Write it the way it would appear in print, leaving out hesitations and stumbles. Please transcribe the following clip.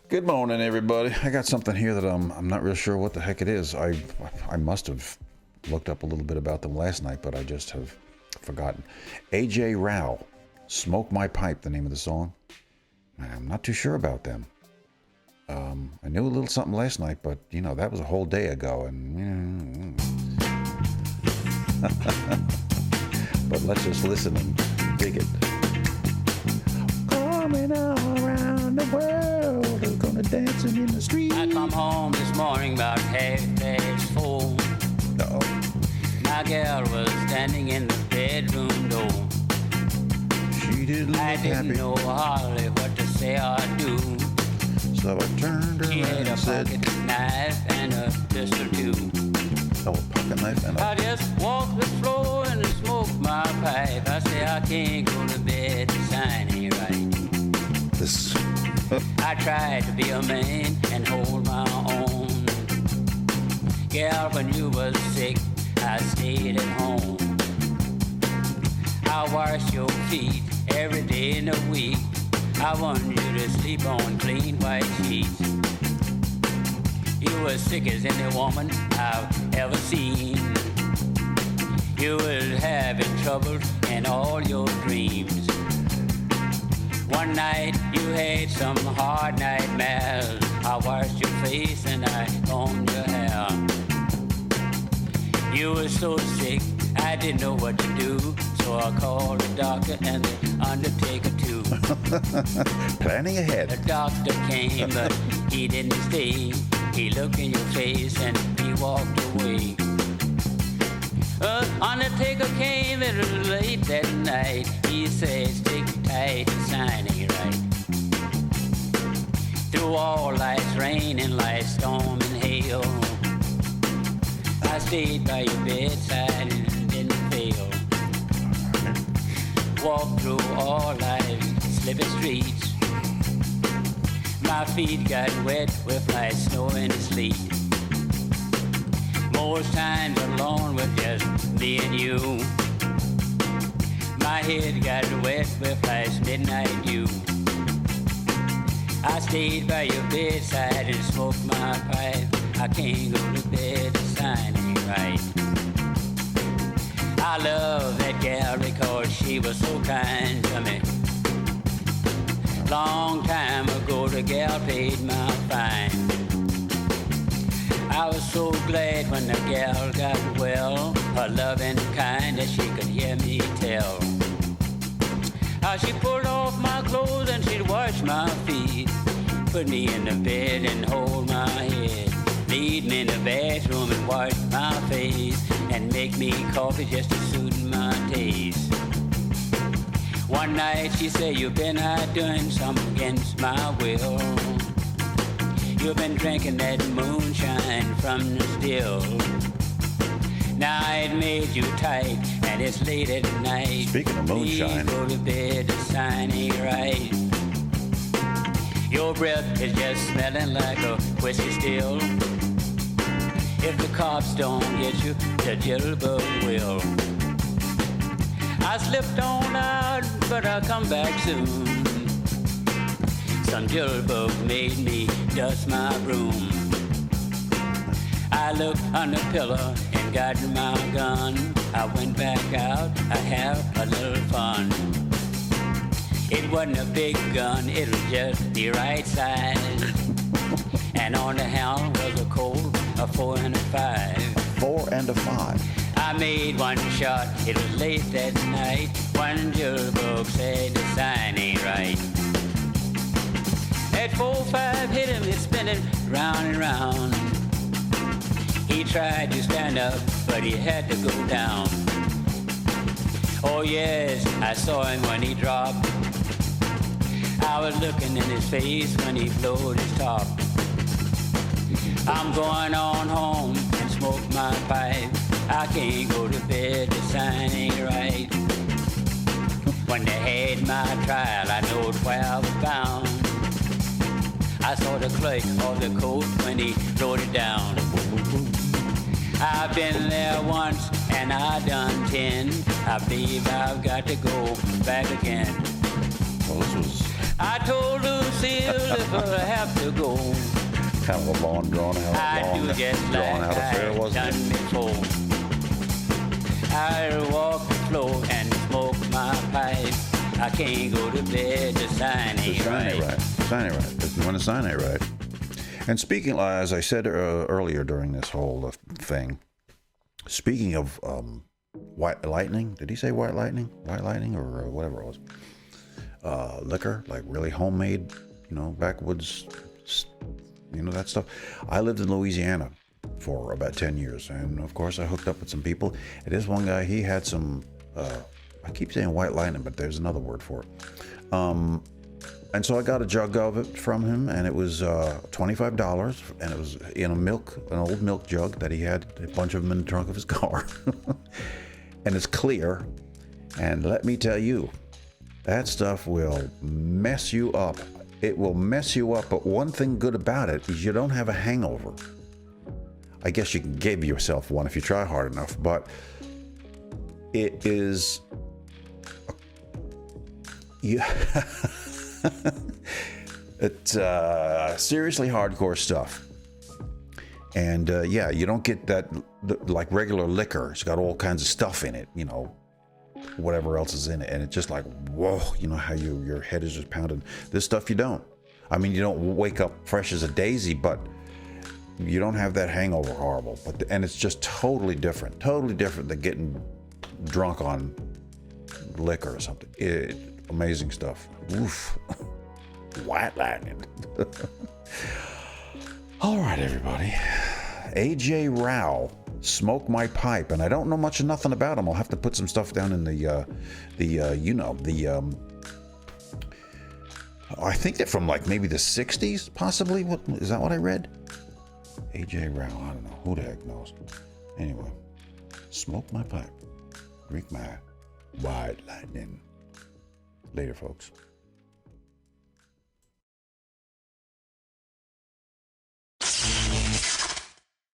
Good morning, everybody. I got something here that I'm not real sure what the heck it is. I must have looked up a little bit about them last night, but I just have forgotten. AJ ROWE, Smoke My Pipe, the name of the song. I'm not too sure about them. I knew a little something last night, but you know, that was a whole day ago, and but let's just listen and dig it. Coming all around the world, we're gonna dancing in the street. I come home this morning about 4:30. Uh-oh. My girl was standing in the bedroom door. She did look I didn't happy. know hardly what to say or do. So I turned She around had a and said, pocket knife and a pistol too. "Oh, a pocket knife and a..." I just walked the floor and smoked my pipe. I say I can't go to bed, the sign ain't right. This. I tried to be a man and hold my own. Girl, when you was sick, I stayed at home. I wash your feet every day in the week. I want you to sleep on clean white sheets. You were sick as any woman I've ever seen. You was having trouble in all your dreams. One night you had some hard nightmares. I washed your face and I combed your hair. You were so sick, I didn't know what to do. So I called the doctor and the undertaker too. Planning ahead. The doctor came, but he didn't stay. He looked in your face and he walked away. Undertaker came, it was late that night. He said, stick tight, the sign ain't right. Through all life's rain and life's storm and hail, I stayed by your bedside and didn't fail. Walked through all life's slippery streets. My feet got wet with like snow and sleet. Most times alone with just me and you. My head got wet with last midnight dew. I stayed by your bedside and smoked my pipe. I can't go to bed, the sign ain't right. I love that gal because she was so kind to me. Long time ago the gal paid my fine. I was so glad when the gal got well, her loving kind that she could hear me tell. How she pulled off my clothes and she'd wash my feet, put me in the bed and hold my head, lead me in the bathroom and wash my face, and make me coffee just to suit my taste. One night she said, you've been out doing something against my will. You've been drinking that moonshine from the still. Now it made you tight, and it's late at night. Speaking of moonshine, please go to bed, the sign ain't right. Your breath is just smelling like a whiskey still. If the cops don't get you, the jitterbug will. I slipped on out, but I'll come back soon. Some jitterbug made me dust my broom. I looked on the pillow and got my gun. I went back out, I had a little fun. It wasn't a big gun, it was just the right size. And on the helm was a Colt, a 4 and a 5. 4 and a 5. I made one shot, it was late that night. One jitterbug said the sign ain't right. That 4-5 hit him, it's spinning round and round. He tried to stand up, but he had to go down. Oh yes, I saw him when he dropped. I was looking in his face when he blowed his top. I'm going on home and smoke my pipe. I can't go to bed, the sign ain't right. When they had my trial, I knowed where I was bound. I saw the clerk of the court when he wrote it down. I've been there once and I done 10. I believe I've got to go back again. Well, this was I told Lucille if I have to go, kind of a long, drawn I do just like affair, I've wasn't done it? before. I'll walk the floor and smoke my pipe. I can't go to bed, the sign ain't Sign right. it right. Sign it right. If you want to sign it right. And speaking, as I said earlier during this whole thing, speaking of white lightning, did he say white lightning? White lightning or whatever it was. Liquor, like really homemade, backwoods, that stuff. I lived in Louisiana for about 10 years. And of course I hooked up with some people. It is one guy, he had some, I keep saying white lightning, but there's another word for it. And so I got a jug of it from him, and it was $25, and it was in an old milk jug that he had a bunch of them in the trunk of his car. And it's clear. And let me tell you, that stuff will mess you up. It will mess you up, but one thing good about it is you don't have a hangover. I guess you can give yourself one if you try hard enough, but it is... It's seriously hardcore stuff. And you don't get that like regular liquor. It's got all kinds of stuff in it, whatever else is in it. And it's just like, whoa, how your head is just pounding. This stuff you don't. I mean, you don't wake up fresh as a daisy, but you don't have that hangover horrible. And it's just totally different than getting drunk on liquor or something. Amazing stuff. Oof. White lightning. All right, everybody. AJ ROWE, Smoke My Pipe, and I don't know much of nothing about him. I'll have to put some stuff down in I think they're from like maybe the 60s, possibly. What is that? What I read? AJ ROWE. I don't know. Who the heck knows? Anyway, smoke my pipe, drink my white lightning. Later, folks.